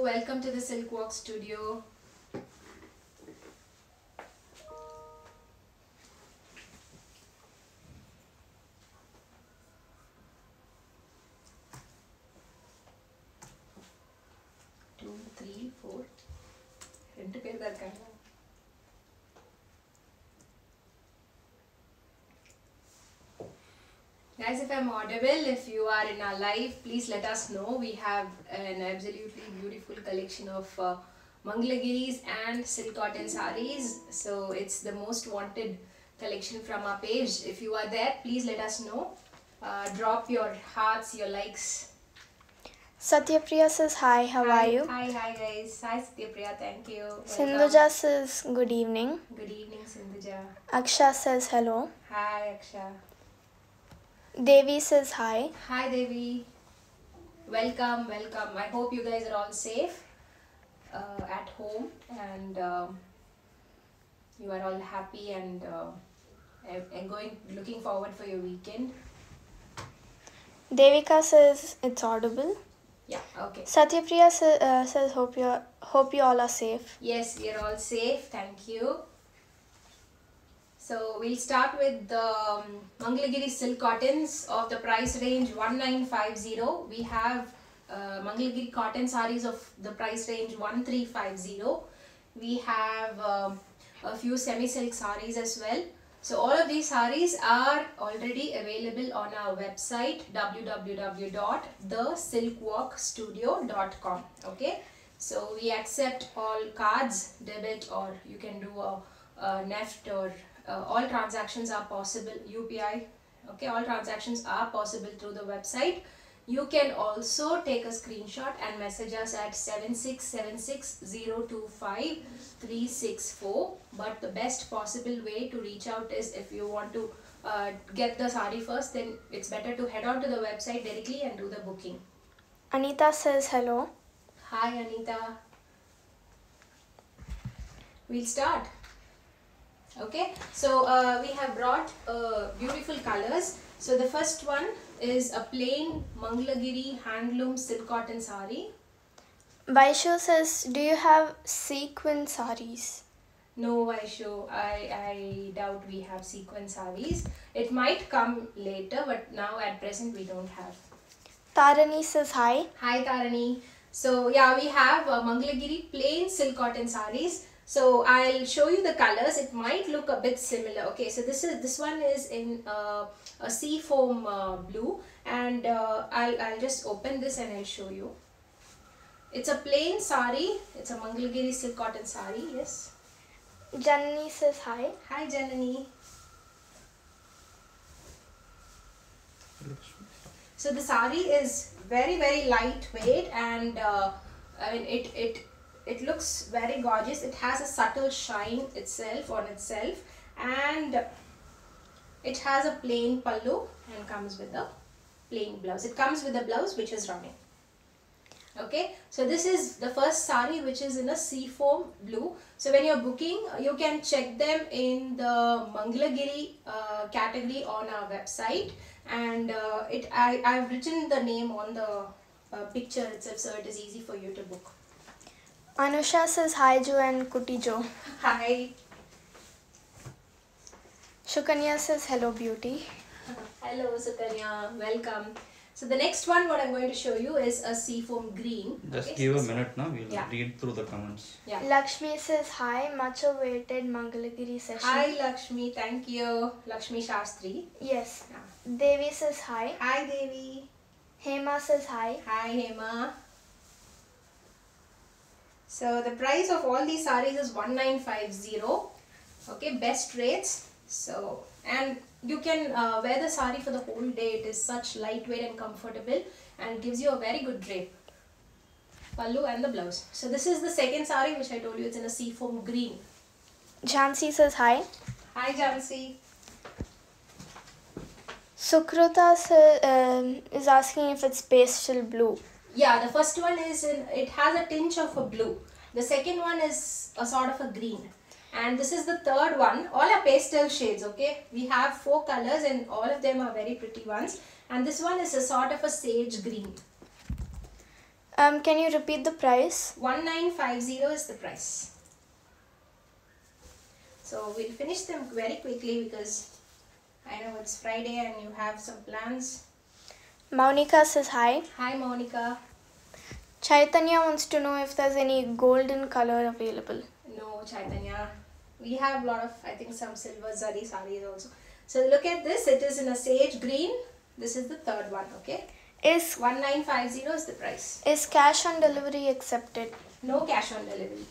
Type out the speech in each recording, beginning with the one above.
Welcome to the Silk Walk Studio. Two, three, four. Guys, if I'm audible, if you are in our live, please let us know. We have an absolutely beautiful collection of Mangalagiris and silk cotton sarees. So it's the most wanted collection from our page. If you are there, please let us know. Drop your hearts, your likes. Satyapriya says hi, how are you? Hi guys. Hi Satyapriya, thank you. Sindhuja says good evening. Good evening Sindhuja. Aksha says hello. Hi Aksha. Devi says hi. Hi Devi. Welcome. I hope you guys are all safe at home and you are all happy and looking forward for your weekend. Devika says it's audible. Yeah, okay. Satyapriya says hope you all are safe. Yes, we are all safe. Thank you. So we'll start with the Mangalagiri silk cottons of the price range 1950. We have Mangalagiri cotton sarees of the price range 1350. We have a few semi-silk sarees as well. So all of these sarees are already available on our website www.thesilkwalkstudio.com. Okay, so we accept all cards, debit, or you can do a NEFT, or all transactions are possible, UPI. Okay, all transactions are possible through the website. You can also take a screenshot and message us at 7676025364. But the best possible way to reach out is, if you want to get the sari first, then it's better to head on to the website directly and do the booking. Anita says hello. Hi Anita. We'll start. Okay, so we have brought beautiful colors. So the first one is a plain Mangalagiri handloom silk cotton sari. Vaishu says, do you have sequin sarees? No Vaishu, I doubt we have sequin sarees. It might come later, but now at present we don't have. Tarani says hi. Hi Tarani. So yeah, we have Mangalagiri plain silk cotton sarees. So I'll show you the colors. It might look a bit similar. Okay, so this one is in a sea foam blue, and I'll just open this and I'll show you. It's a plain sari. It's a Mangalagiri silk cotton sari. Yes. Janani says hi. Hi Janani. So the sari is very lightweight, and I mean it looks very gorgeous. It has a subtle shine on itself, and it has a plain pallu and comes with a plain blouse. It comes with a blouse which is running. Okay, so this is the first sari, which is in a seafoam blue. So when you're booking, you can check them in the Mangalagiri category on our website, and I've written the name on the picture itself, so it is easy for you to book. Anusha says hi Jo and Kuti Jo. Hi. Shukanya says hello beauty. Hello Sukanya, welcome. So the next one, what I'm going to show you is a seafoam green. Just give a minute now, we'll read through the comments. Yeah. Lakshmi says hi, much awaited Mangalagiri session. Hi Lakshmi, thank you. Lakshmi Shastri. Yes. Yeah. Devi says hi. Hi Devi. Hema says hi. Hi Hema. So the price of all these sarees is 1950. Okay, best rates. So, and you can wear the saree for the whole day. It is such lightweight and comfortable, and gives you a very good drape. Pallu and the blouse. So this is the second saree, which I told you, it's in a seafoam green. Jhansi says hi. Hi Jansi. Sukruta is asking if it's pastel blue. Yeah, the first one is it has a tinge of a blue. The second one is a sort of a green. And this is the third one. All are pastel shades, okay? We have 4 colors and all of them are very pretty ones. And this one is a sort of a sage green. Can you repeat the price? 1950 is the price. So we'll finish them very quickly because I know it's Friday and you have some plans. Monica says hi. Hi Monica. Chaitanya wants to know if there's any golden color available. No Chaitanya. We have a lot of, I think, some silver zari sarees also. So look at this. It is in a sage green. This is the third one, okay? Is 1950 is the price. Is cash on delivery accepted? No cash on delivery.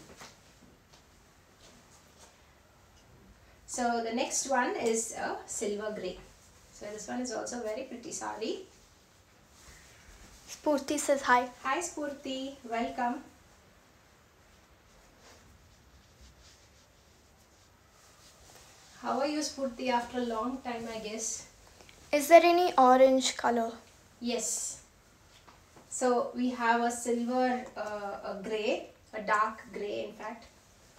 So the next one is a silver grey. So this one is also very pretty saree. Spurti says hi. Hi Spurti, welcome. How are you Spurti after a long time, I guess? Is there any orange color? Yes. So we have a silver, a grey, a dark grey in fact.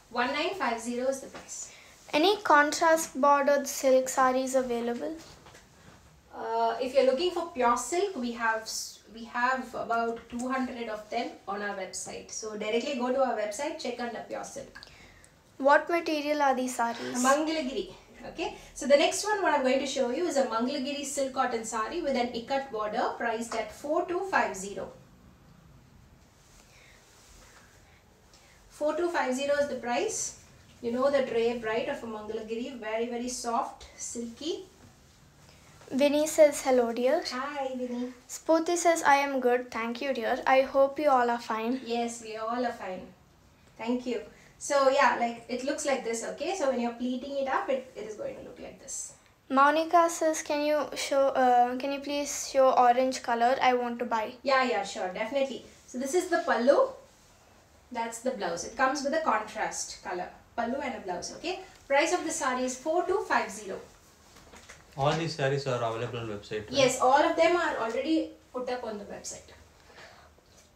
1950 is the price. Any contrast bordered silk sarees available? If you're looking for pure silk, we have about 200 of them on our website. So directly go to our website, check under pure silk. What material are these sarees? Mangalagiri. Okay. So the next one what I'm going to show you is a Mangalagiri silk cotton saree with an ikat border priced at 4250. 4250 is the price. You know the drape, right, of a Mangalagiri. Very, very soft, silky. Vinny says hello dear. Hi, Vinny. Spurti says I am good. Thank you dear. I hope you all are fine. Yes, we all are fine. Thank you. So yeah, like it looks like this, okay? So when you're pleating it up, it is going to look like this. Monica says can you please show orange color? I want to buy. Yeah, sure, definitely. So this is the pallu. That's the blouse. It comes with a contrast color. Pallu and a blouse, okay? Price of the saree is 4250. All these sarees are available on website, right? Yes, all of them are already put up on the website.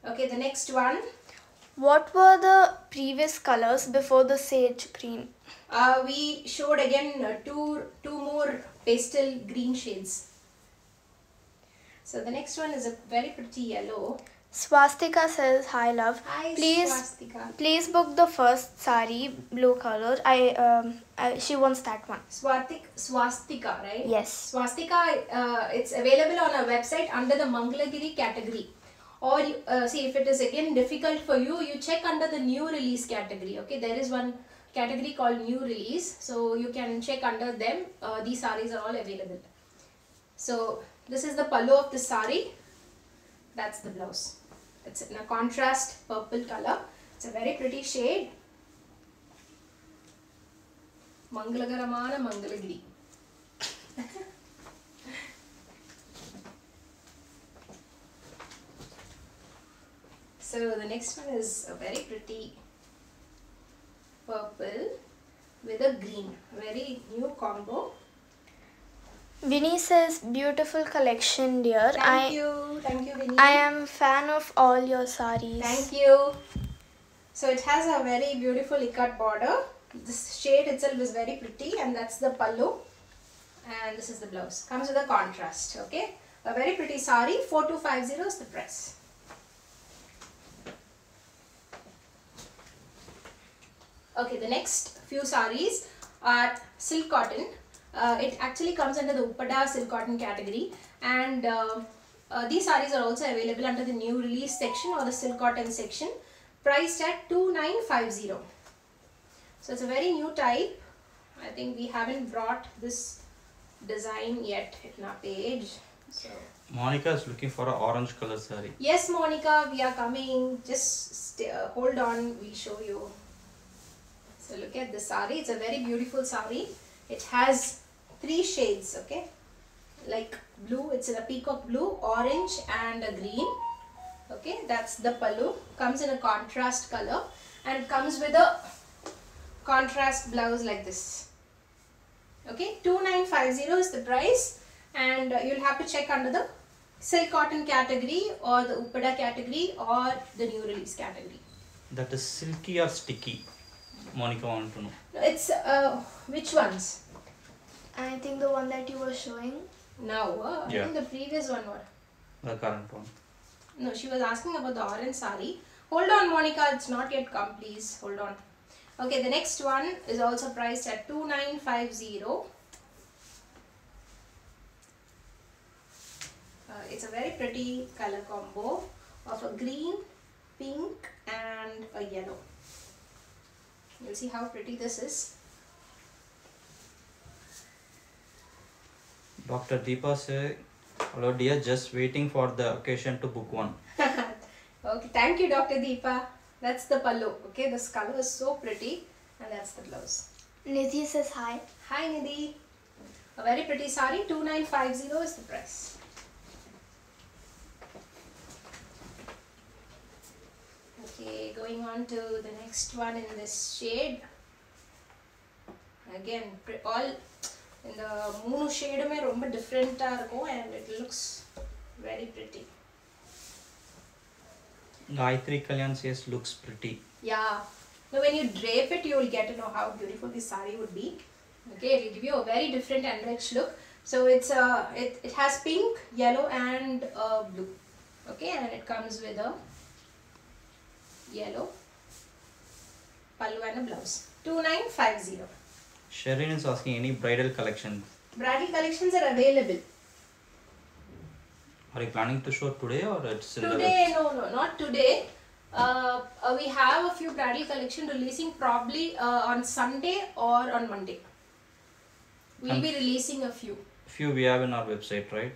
Okay, the next one. What were the previous colors before the sage green? We showed again two more pastel green shades. So the next one is a very pretty yellow. Swastika says hi love. Hi, Please Swastika. please book the first sari blue color. She wants that one. Swastika, right? Yes. Swastika, it's available on our website under the Mangalagiri category. Or see, if it is again difficult for you, you check under the new release category. Okay, there is one category called new release, so you can check under them. These sarees are all available. So this is the pallu of the saree. That's the blouse. It's in a contrast purple color. It's a very pretty shade. Mangalagaramana Mangalagiri. So the next one is a very pretty purple with a green. Very new combo. Vinny says beautiful collection dear. Thank you, Vinny. I am fan of all your sarees. Thank you. So it has a very beautiful ikat border. This shade itself is very pretty, and that's the pallu. And this is the blouse. Comes with a contrast. Okay, a very pretty saree. 4250 is the price. Okay, the next few sarees are silk cotton. It actually comes under the Uppada silk cotton category, and these sarees are also available under the new release section or the silk cotton section, priced at 2950. So it's a very new type. I think we haven't brought this design yet in our page. So Monica is looking for an orange color saree. yes, Monica, we are coming. Just hold on, we'll show you. So look at this saree. It's a very beautiful saree. It has 3 shades, okay, like blue. It's in a peacock blue, orange and a green. Okay, that's the pallu. Comes in a contrast color, and it comes with a contrast blouse like this. Okay, 2950 is the price, and you'll have to check under the silk cotton category or the Uppada category or the new release category. That is silky or sticky? Monica wants to know. It's which ones? I think the one that you were showing. Now, I Yeah. think the previous one was. The current one. No, she was asking about the orange sari. Hold on, Monica, it's not yet come, please. Hold on. Okay, the next one is also priced at 2950. It's a very pretty color combo of a green, pink and a yellow. You'll see how pretty this is. Dr. Deepa said, hello dear, just waiting for the occasion to book one. Okay, thank you Dr. Deepa. That's the pallu. Okay, this color is so pretty and that's the blouse. Nidhi says hi. Hi Nidhi. A very pretty sari, 2950 is the price. Okay, going on to the next one in this shade. Again, all in the moonu shade mein romba different and it looks very pretty. Gayatri Kalyan says looks pretty. Yeah. Now when you drape it, you will get to know how beautiful this sari would be. Okay, it will give you a very different and rich look. So it's it has pink, yellow and blue. Okay, and it comes with a yellow pallu and a blouse. 2950. Sherin is asking any bridal collection. Bridal collections are available. Are you planning to show today or it's in Today, no, not today. We have a few bridal collection releasing probably on Sunday or on Monday. We'll be releasing a few. Few we have in our website, right?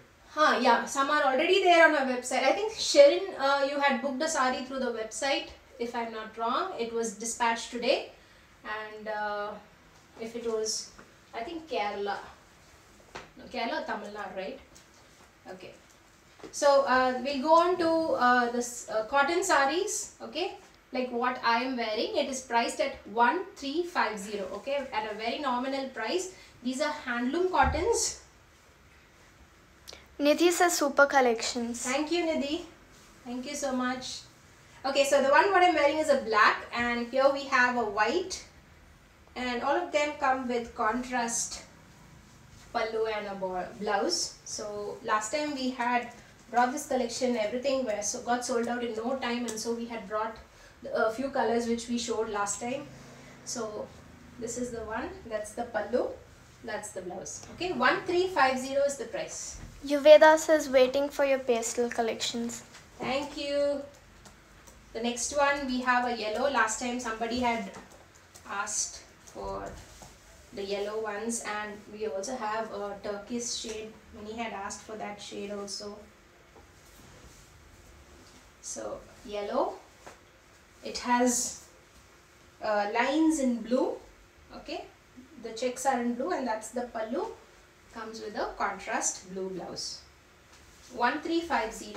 Yeah, some are already there on our website. I think Sherin, you had booked a sari through the website, if I'm not wrong. It was dispatched today, and if it was, I think Kerala. No, Kerala, Tamil Nadu, right? Okay. So we'll go on to this cotton saris. Okay, like what I am wearing. It is priced at 1350. Okay, at a very nominal price. These are handloom cottons. Nidhi says super collections. Thank you, Nidhi. Thank you so much. Okay, so the one what I'm wearing is a black, and here we have a white, and all of them come with contrast pallu and a blouse. So last time we had brought this collection, everything got sold out in no time, and so we had brought a few colors which we showed last time. So this is the one, that's the pallu, that's the blouse. Okay, 1350 is the price. Yuveda says waiting for your pastel collections. Thank you. The next one we have a yellow. Last time somebody had asked for the yellow ones, and we also have a turquoise shade. Many had asked for that shade also. So yellow, it has lines in blue. Okay, the checks are in blue, and that's the pallu. Comes with a contrast blue blouse. 1350.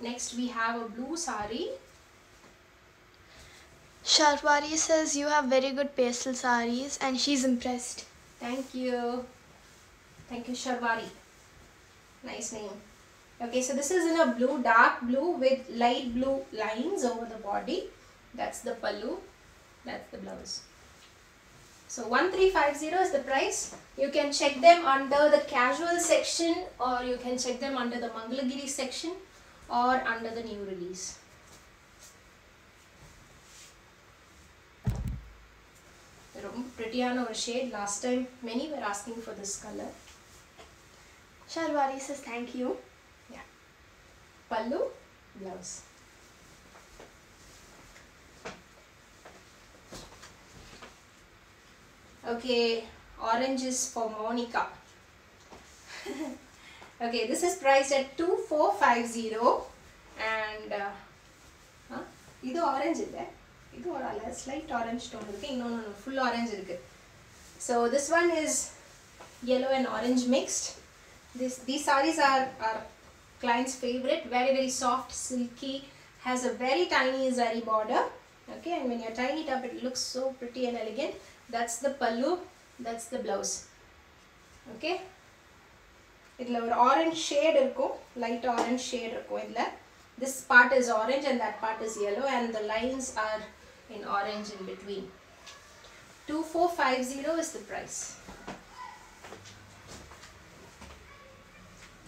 Next we have a blue sari. Sharwari says you have very good pastel saris and she's impressed. Thank you. Thank you, Sharwari. Nice name. Okay, so this is in a blue, dark blue with light blue lines over the body. That's the pallu. That's the blouse. So 1350 is the price. You can check them under the casual section, or you can check them under the Mangalagiri section, or under the new release. Prettyana shade. Last time many were asking for this color. Sharwari says thank you. Yeah. Pallu, blouse. Okay, orange is for Monica. Okay, this is priced at 2450, and this orange is there. This slight orange tone. No, full orange. So this one is yellow and orange mixed. These sarees are our client's favorite. Very, very soft, silky. Has a very tiny zari border. Okay, and when you tie it up, it looks so pretty and elegant. That's the pallu. That's the blouse. Okay. It'll have orange shade, light orange shade. This part is orange and that part is yellow, and the lines are in orange in between. 2450 is the price.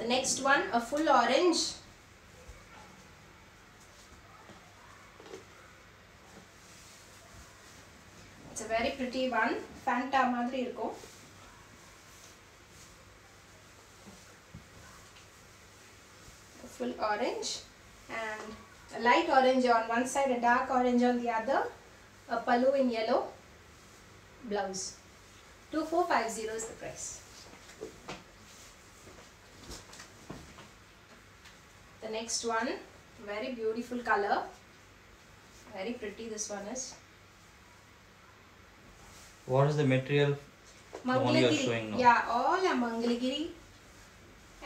The next one, a full orange. It's a very pretty one. Fanta madri irukkum. A full orange and a light orange on one side, a dark orange on the other. A pallu in yellow. Blouse. 2450 is the price. The next one, very beautiful color. Very pretty this one is. What is the material? The one you are showing now. Yeah, all are Mangalagiri.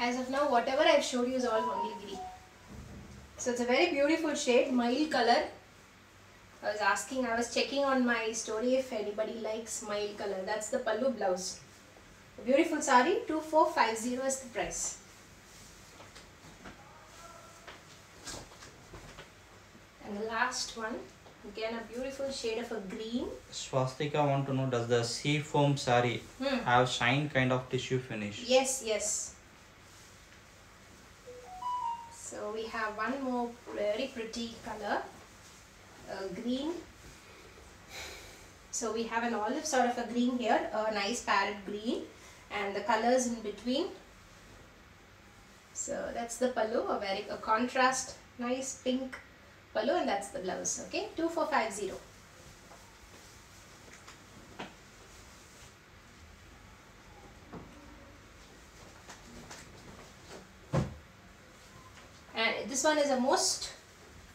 As of now, whatever I've showed you is all Mangalagiri. So it's a very beautiful shade, mild color. I was checking on my story if anybody likes mild color. That's the pallu blouse. A beautiful sari, 2450 is the price. And the last one, again a beautiful shade of a green. Swastika, I want to know, does the sea foam sari have shine kind of tissue finish? Yes, yes. So we have one more very pretty color, green. So we have an olive sort of a green here, a nice parrot green, and the colors in between. So that's the pallu, a contrast, nice pink pallu, and that's the blouse. Okay, 2450. And this one is a most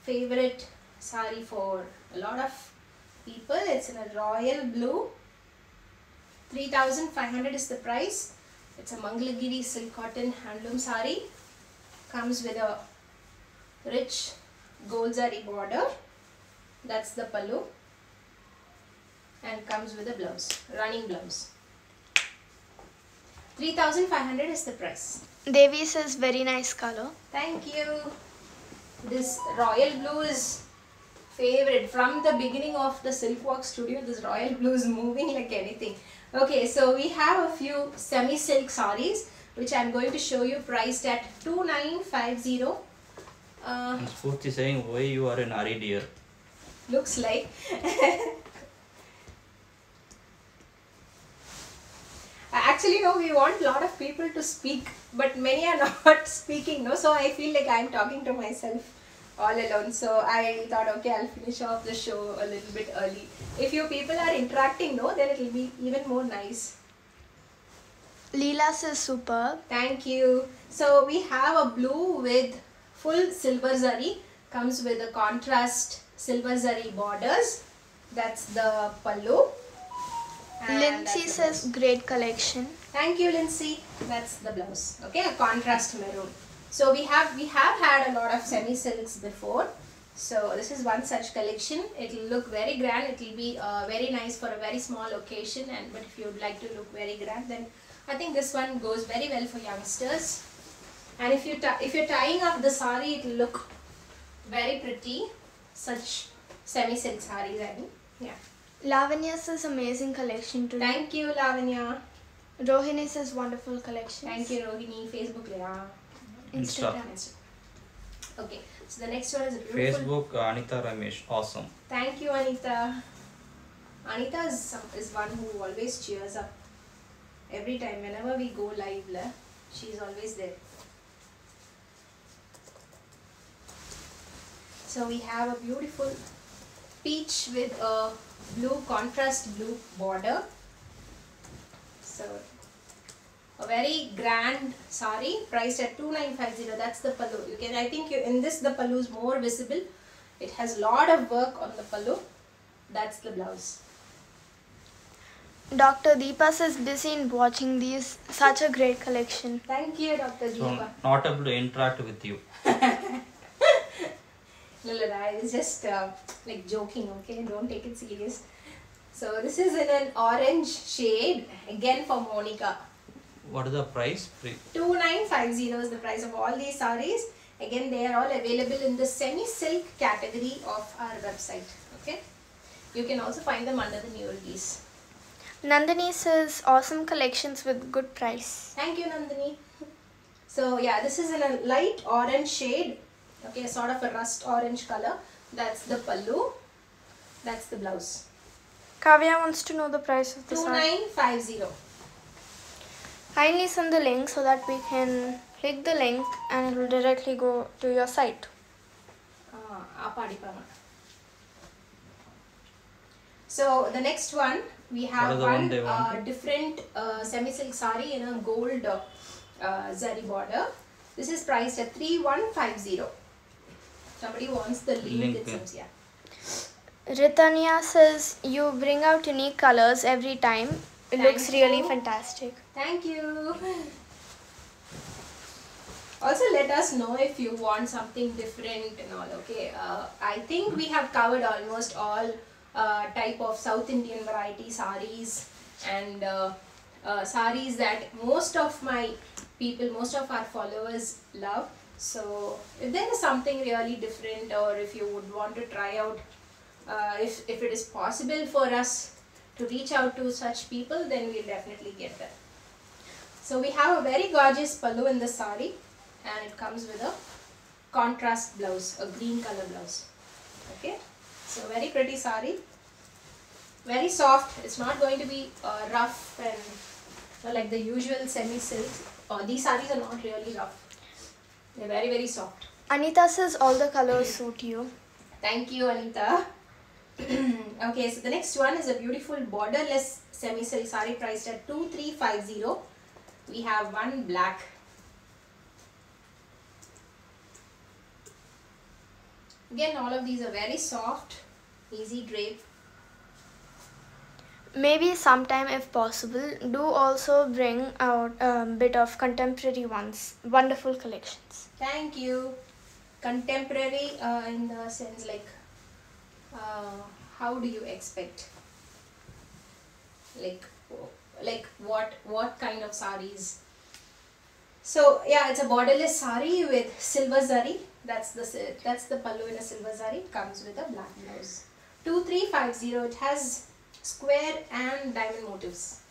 favorite sari for a lot of people. It's in a royal blue. 3500 is the price. It's a Mangalagiri silk cotton handloom sari. Comes with a rich gold zari border. That's the pallu. And comes with a blouse, running blouse. 3500 is the price. Devi says very nice color. Thank you. This royal blue is favorite from the beginning of the Silkwork studio. This royal blue is moving like anything. Okay, so we have a few semi silk sarees which I am going to show you, priced at 2950. And Spurti saying, why you are in hurry, dear? Looks like. Actually, no, we want a lot of people to speak, but many are not speaking, no. So I feel like I'm talking to myself all alone. So I thought, okay, I'll finish off the show a little bit early. If you people are interacting, no, then it will be even more nice. Leela says superb. Thank you. So we have a blue with full silver zari. Comes with a contrast silver zari borders. That's the pallu. And Lindsay says great collection. Thank you, Lindsay. That's the blouse. Okay, a contrast maroon. So we have had a lot of semi silks before. So this is one such collection. It will look very grand. It will be very nice for a very small occasion. But if you would like to look very grand, then I think this one goes very well for youngsters. And if you're tying up the sari, it will look very pretty. Such semi silk saris, I mean, yeah. Lavanya says amazing collection today. Thank you, Lavanya. Rohini says wonderful collection. Thank you, Rohini. Facebook, yeah. Instagram. Okay, so the next one is a beautiful. Facebook, Anita Ramesh, awesome. Thank you, Anita. Anita is one who always cheers up. Every time, whenever we go live, she's always there. So we have a beautiful peach with a blue contrast blue border. So a very grand sari priced at 2950. That's the pallu. I think in this the pallu is more visible. It has lot of work on the pallu. That's the blouse. Dr. Deepa says busy in watching these. Such a great collection. Thank you, Dr. So Deepa. not able to interact with you. I was just like joking, okay? Don't take it serious. So this is in an orange shade, again for Monica. What is the price? 2950 is the price of all these sarees. Again, they are all available in the semi-silk category of our website. Okay, you can also find them under the new release. Nandini says awesome collections with good price. Thank you, Nandini. So yeah, this is in a light orange shade. Okay, sort of a rust orange color. That's the pallu. That's the blouse. Kavya wants to know the price of the sari. 2950. Kindly send the link so that we can click the link and it will directly go to your site. So the next one, we have What is the one one they want? different semi-silk sari in a gold zari border. This is priced at 3150. Somebody wants the link, it yeah. seems, yeah. Ritanya says you bring out unique colors every time. It Thank looks really you. fantastic. Thank you. Also, let us know if you want something different and all. Okay, I think we have covered almost all type of South Indian variety saris and saris that most of my people, most of our followers love. So if there is something really different, or if you would want to try out, if it is possible for us to reach out to such people, then we'll definitely get that. So we have a very gorgeous pallu in the sari, and it comes with a contrast blouse, a green color blouse. Okay, so very pretty sari, very soft. It's not going to be rough and like the usual semi silk. These saris are not really rough. They're very, very soft. Anita says all the colors suit you. Thank you, Anita. Okay, so the next one is a beautiful borderless semi silk sari priced at 2350. We have one black. Again, all of these are very soft, easy drape. Maybe sometime if possible, do also bring out a bit of contemporary ones. Wonderful collections. Thank you. Contemporary in the sense like, how do you expect? Like what kind of saris? So yeah, it's a borderless sari with silver zari. That's the pallu in a silver zari. It comes with a black blouse. 2350. It has square and diamond motifs.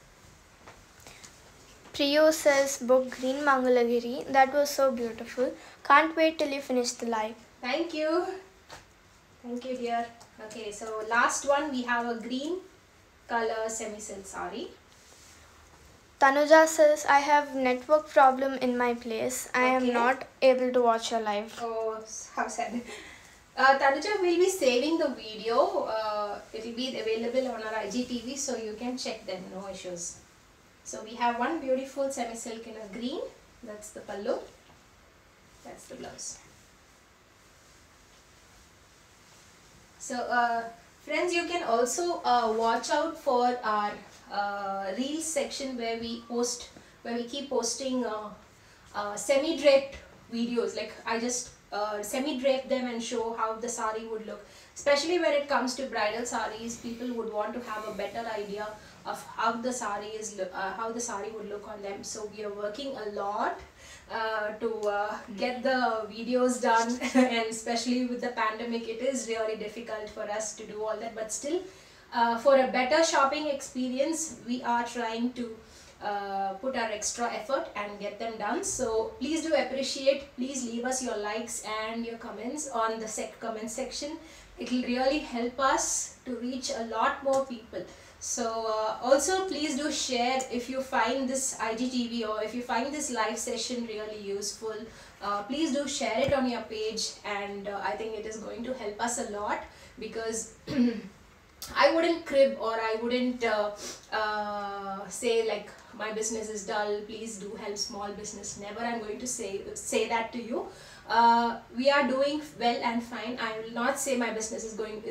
Priyo says book Green Mangalagiri. That was so beautiful. Can't wait till you finish the live. Thank you. Thank you, dear. Okay, so last one we have a green color semi-silk sari. Tanuja says I have network problem in my place. I am Okay. not able to watch your live. Oh, how sad. Tanuja will be saving the video. It will be available on our IGTV, so you can check them, no issues. So we have one beautiful semi-silk in a green. That's the pallu. That's the blouse. So friends, you can also watch out for our Reels section where we keep posting semi-draped videos. Like I just semi-drape them and show how the sari would look. Especially when it comes to bridal saris, people would want to have a better idea of how the sari would look on them. So we are working a lot to get the videos done, and especially with the pandemic, it is really difficult for us to do all that. But still, for a better shopping experience, we are trying to put our extra effort and get them done. So please do appreciate. Please leave us your likes and your comments on the comment section. It will really help us to reach a lot more people. So also please do share if you find this IGTV or if you find this live session really useful. Please do share it on your page, and I think it is going to help us a lot, because I wouldn't crib, or I wouldn't say like my business is dull, please do help small business. Never I'm going to say that to you. We are doing well and fine. I will not say my business is doing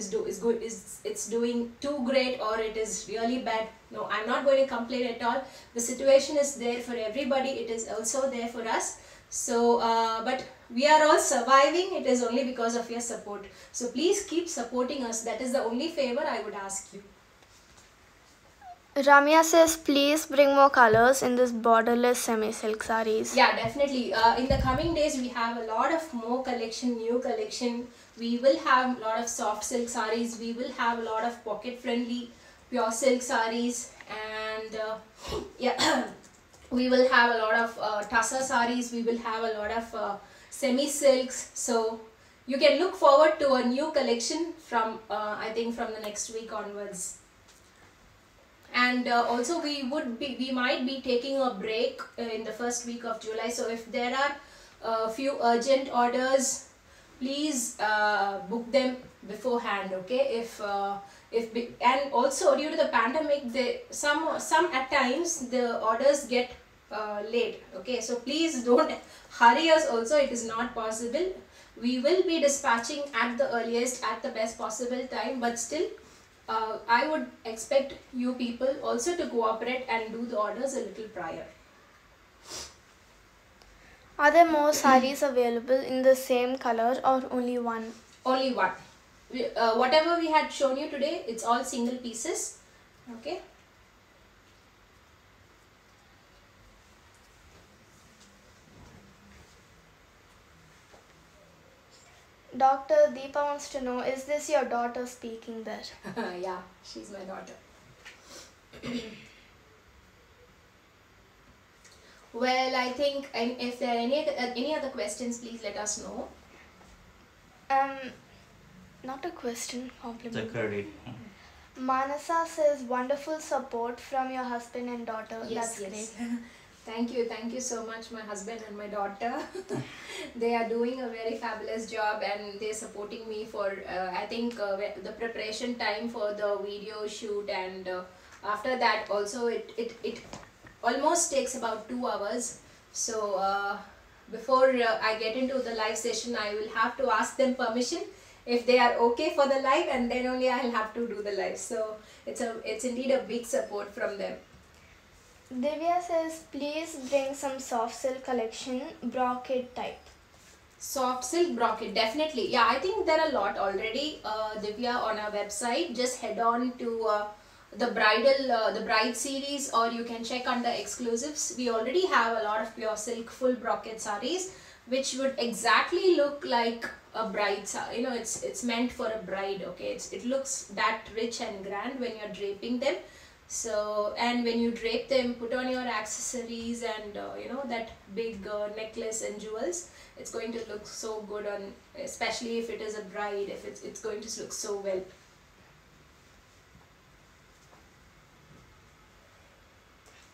too great or it is really bad. No, I'm not going to complain at all. The situation is there for everybody. It is also there for us. So but we are all surviving. It is only because of your support. So please keep supporting us. That is the only favor I would ask you. Ramya says please bring more colors in this borderless semi-silk saris. Yeah, definitely. In the coming days, we have a lot of more collection, new collection. We will have a lot of soft silk saris. We will have a lot of pocket friendly pure silk saris, and yeah, We will have a lot of tassa saris, we will have a lot of semi silks. So you can look forward to a new collection from I think from the next week onwards. And also we might be taking a break in the first week of July. So if there are a few urgent orders, please book them beforehand, okay? And also due to the pandemic, some at times the orders get late, okay? So please don't hurry us also, it is not possible. We will be dispatching at the earliest, at the best possible time, but still I would expect you people also to cooperate and do the orders a little prior. Are there more saris available in the same color or only one? Only one. Whatever we had shown you today, it's all single pieces, okay? Dr. Deepa wants to know, is this your daughter speaking there? Yeah, she's my daughter. Well, I think if there are any other questions, please let us know. Not a question, It's a compliment. credit. Manasa says wonderful support from your husband and daughter. Yes, That's yes. great. Thank you so much, my husband and my daughter. They are doing a very fabulous job, and they're supporting me for I think the preparation time for the video shoot, and after that also it almost takes about 2 hours. So before I get into the live session, I will have to ask them permission if they are okay for the live, and then only I'll have to do the live. So it's indeed a big support from them. Divya says, please bring some soft silk collection, brocade type. Soft silk brocade, definitely. Yeah, I think there are a lot already, Divya, on our website. Just head on to the bride series, or you can check under exclusives. We already have a lot of pure silk full brocade sarees, which would exactly look like a bride. You know, it's meant for a bride. Okay, it looks that rich and grand when you're draping them. So, and when you drape them, put on your accessories and you know, that big necklace and jewels, it's going to look so good on, especially if it is a bride, if it's going to look so well.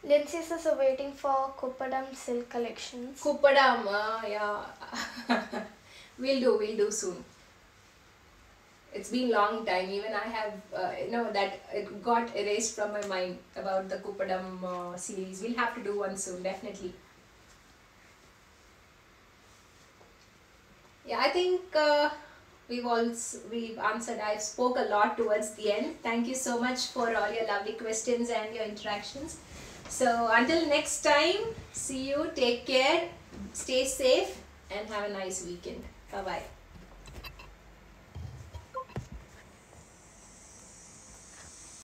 Lindsay says we're waiting for Kuppadam silk collections. Kuppadam, yeah. we'll do soon. It's been long time. Even I have, that it got erased from my mind about the Kuppadam series. We'll have to do one soon, definitely. Yeah, I think we've answered. I spoke a lot towards the end. Thank you so much for all your lovely questions and your interactions. So until next time, see you, take care, stay safe, and have a nice weekend. Bye-bye.